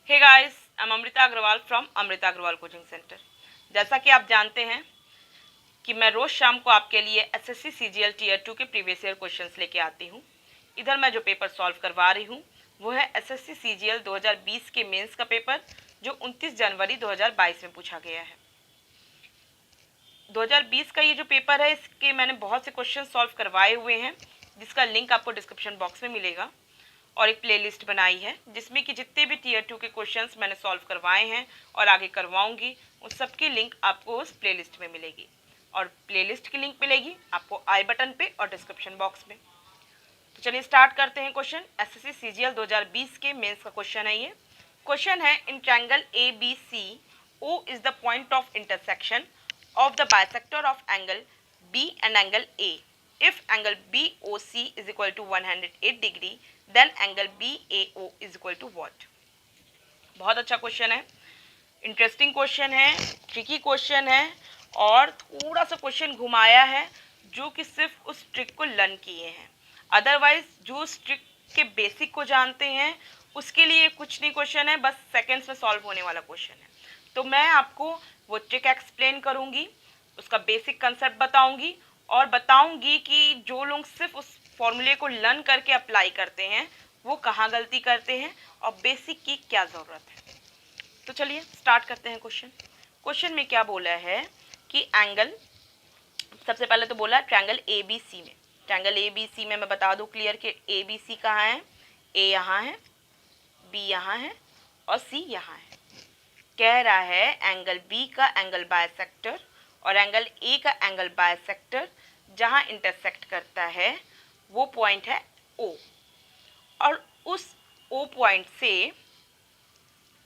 Hey guys, I am Amrita Agarwal from Amrita Agarwal coaching centre. जैसा कि आप जानते हैं कि मैं रोज शाम को आपके लिए एसएससी सीजीएल टीयर 2 के प्रीवियस ईयर क्वेश्चंस लेके आती हूँ। इधर मैं जो पेपर सॉल्व करवा रही हूँ वो है एसएससी सीजीएल 2020 के मेंस का पेपर, जो 29 जनवरी 2022 में पूछा गया है। 2020 का ये जो पेपर है, इसके मैंने बहुत से क्वेश्चन सॉल्व करवाए हुए हैं, जिसका लिंक आपको डिस्क्रिप्शन बॉक्स में मिलेगा, और एक प्लेलिस्ट बनाई है जिसमें कि जितने भी टीयर 2 के क्वेश्चंस मैंने सॉल्व करवाए हैं और आगे करवाऊंगी, उन सबकी लिंक आपको उस प्लेलिस्ट में मिलेगी। और प्लेलिस्ट की लिंक मिलेगी आपको आई बटन पे और डिस्क्रिप्शन बॉक्स में। तो चलिए स्टार्ट करते हैं क्वेश्चन। एसएससी सीजीएल 2020 के मेंस का क्वेश्चन है ये। क्वेश्चन है, in triangle A B C O is the point of intersection of the bisector of angle B and angle A. If angle BOC is equal to 108 degree, then angle BAO is equal to what? बहुत अच्छा question है, interesting question है, tricky question है, और थोड़ा सा question घुमाया है जो कि सिर्फ उस ट्रिक को लर्न किए हैं। अदरवाइज जो उस ट्रिक के बेसिक को जानते हैं उसके लिए कुछ नहीं क्वेश्चन है, बस सेकेंड्स में सॉल्व होने वाला क्वेश्चन है। तो मैं आपको वो ट्रिक एक्सप्लेन करूंगी, उसका बेसिक कंसेप्ट बताऊंगी, और बताऊंगी कि जो लोग सिर्फ उस फॉर्मूले को लर्न करके अप्लाई करते हैं वो कहाँ गलती करते हैं और बेसिक की क्या ज़रूरत है। तो चलिए स्टार्ट करते हैं क्वेश्चन। क्वेश्चन में क्या बोला है कि एंगल, सबसे पहले तो बोला ट्रायंगल ए बी सी में। ट्रायंगल ए बी सी में मैं बता दूं क्लियर कि ए बी सी कहाँ है। ए यहाँ है, बी यहाँ है और सी यहाँ है। कह रहा है एंगल बी का एंगल बायसेक्टर और एंगल ए का एंगल बायसेक्टर जहाँ इंटरसेक्ट करता है वो पॉइंट है ओ, और उस ओ पॉइंट से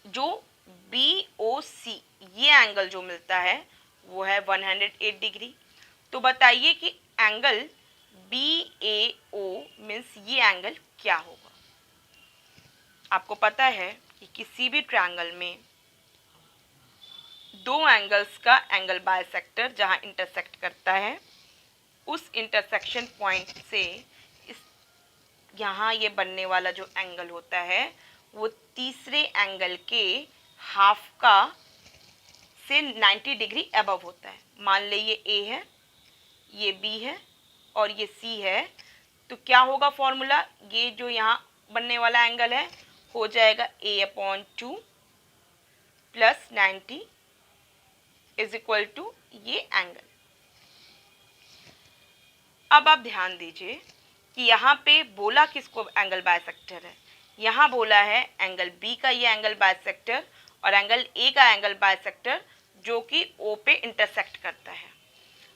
जो बी ओ सी ये एंगल जो मिलता है वो है 108 डिग्री। तो बताइए कि एंगल बी ए ओ मीन्स ये एंगल क्या होगा। आपको पता है कि किसी भी ट्रायंगल में दो एंगल्स का एंगल बायसेक्टर जहां इंटरसेक्ट करता है, उस इंटरसेक्शन पॉइंट से इस यहाँ ये बनने वाला जो एंगल होता है वो तीसरे एंगल के हाफ का से 90 डिग्री अबव होता है। मान ले ये ए है, ये बी है और ये सी है, तो क्या होगा फॉर्मूला, ये जो यहाँ बनने वाला एंगल है हो जाएगा a/2 plus 90 is equal to ये एंगल। अब आप ध्यान दीजिए कि यहाँ पे बोला किसको एंगल बायसेक्टर है। यहाँ बोला है एंगल बी का ये एंगल बायसेक्टर और एंगल ए का एंगल बायसेक्टर जो कि ओ पे इंटरसेक्ट करता है।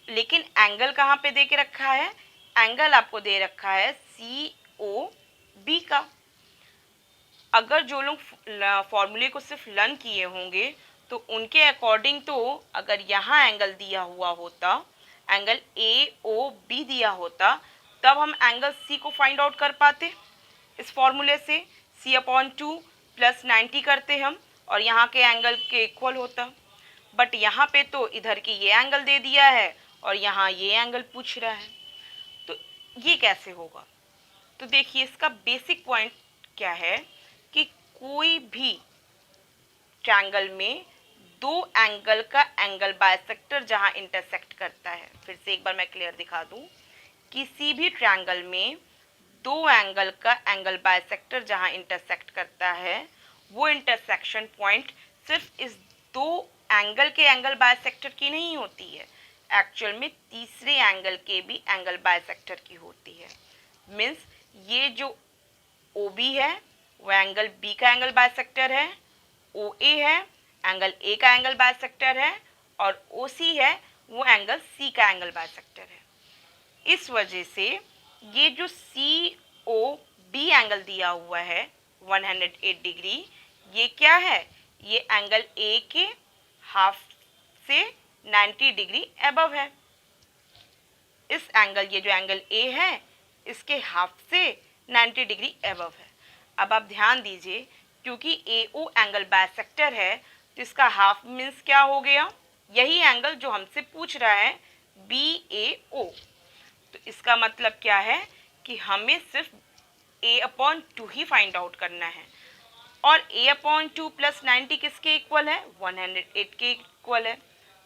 लेकिन एंगल कहाँ पे दे के रखा है, एंगल आपको दे रखा है सी ओ बी का। अगर जो लोग फॉर्मूले को सिर्फ लर्न किए होंगे तो उनके अकॉर्डिंग तो अगर यहाँ एंगल दिया हुआ होता, एंगल ए ओ बी दिया होता, तब हम एंगल सी को फाइंड आउट कर पाते इस फॉर्मूले से। c/2 प्लस 90 करते हम और यहाँ के एंगल के इक्वल होता। बट यहाँ पे तो इधर की ये एंगल दे दिया है और यहाँ ये एंगल पूछ रहा है, तो ये कैसे होगा। तो देखिए इसका बेसिक पॉइंट क्या है कि कोई भी ट्रायंगल में दो एंगल का एंगल बायसेक्टर जहां इंटरसेक्ट करता है, फिर से एक बार मैं क्लियर दिखा दूं, किसी भी ट्रायंगल में दो एंगल का एंगल बायसेक्टर जहां इंटरसेक्ट करता है वो इंटरसेक्शन पॉइंट सिर्फ इस दो एंगल के एंगल बायसेक्टर की नहीं होती है, एक्चुअल में तीसरे एंगल के भी एंगल बायसेक्टर की होती है। मीन्स ये जो ओ बी है वो एंगल बी का एंगल बायसेक्टर है, ओ ए है एंगल ए का एंगल बायसेक्टर है, और ओ सी है वो एंगल सी का एंगल बायसेक्टर है। इस वजह से ये जो सी ओ बी एंगल दिया हुआ है 108 डिग्री, ये क्या है, ये एंगल ए के हाफ से 90 डिग्री अबव है। इस एंगल, ये जो एंगल ए है इसके हाफ से 90 डिग्री अबव है। अब आप ध्यान दीजिए, क्योंकि ए ओ एंगल बायसेक्टर है तो इसका हाफ मीन्स क्या हो गया, यही एंगल जो हमसे पूछ रहा है बी ए ओ। तो इसका मतलब क्या है कि हमें सिर्फ a/2 ही फाइंड आउट करना है। और a/2 प्लस 90 किसके इक्वल है, 108 के इक्वल है।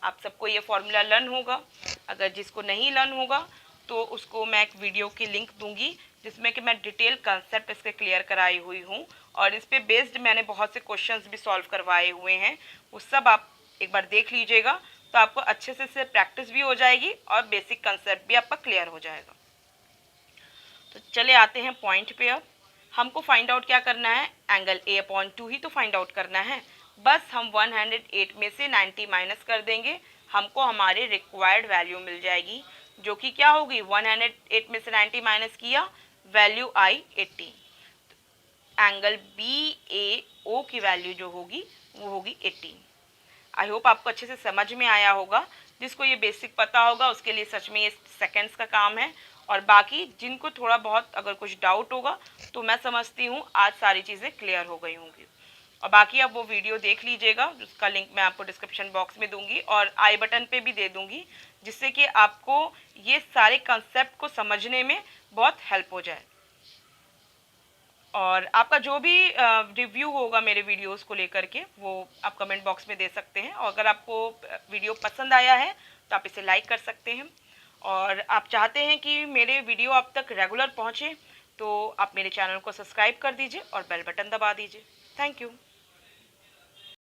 आप सबको ये फॉर्मूला लर्न होगा। अगर जिसको नहीं लर्न होगा तो उसको मैं एक वीडियो की लिंक दूंगी जिसमें कि मैं डिटेल कंसेप्ट इसके क्लियर कराई हुई हूँ, और इस पे बेस्ड मैंने बहुत से क्वेश्चंस भी सॉल्व करवाए हुए हैं। वो सब आप एक बार देख लीजिएगा तो आपको अच्छे से प्रैक्टिस भी हो जाएगी और बेसिक कंसेप्ट भी आपका क्लियर हो जाएगा। तो चले आते हैं पॉइंट पे। अब हमको फाइंड आउट क्या करना है, एंगल a/2 ही तो फाइंड आउट करना है। बस हम 108 में से 90 माइनस कर देंगे, हमको हमारे रिक्वायर्ड वैल्यू मिल जाएगी, जो कि क्या होगी, 108 में से 90 माइनस किया, वैल्यू आई 80। एंगल BAO की वैल्यू जो होगी वो होगी 80। आई होप आपको अच्छे से समझ में आया होगा। जिसको ये बेसिक पता होगा उसके लिए सच में ये सेकेंड्स का काम है, और बाकी जिनको थोड़ा बहुत अगर कुछ डाउट होगा तो मैं समझती हूँ आज सारी चीज़ें क्लियर हो गई होंगी। और बाकी आप वो वीडियो देख लीजिएगा, उसका लिंक मैं आपको डिस्क्रिप्शन बॉक्स में दूंगी और आई बटन पे भी दे दूंगी, जिससे कि आपको ये सारे कंसेप्ट को समझने में बहुत हेल्प हो जाए। और आपका जो भी रिव्यू होगा मेरे वीडियोस को लेकर के वो आप कमेंट बॉक्स में दे सकते हैं, और अगर आपको वीडियो पसंद आया है तो आप इसे लाइक कर सकते हैं, और आप चाहते हैं कि मेरे वीडियो आप तक रेगुलर पहुंचे तो आप मेरे चैनल को सब्सक्राइब कर दीजिए और बेल बटन दबा दीजिए। Thank you.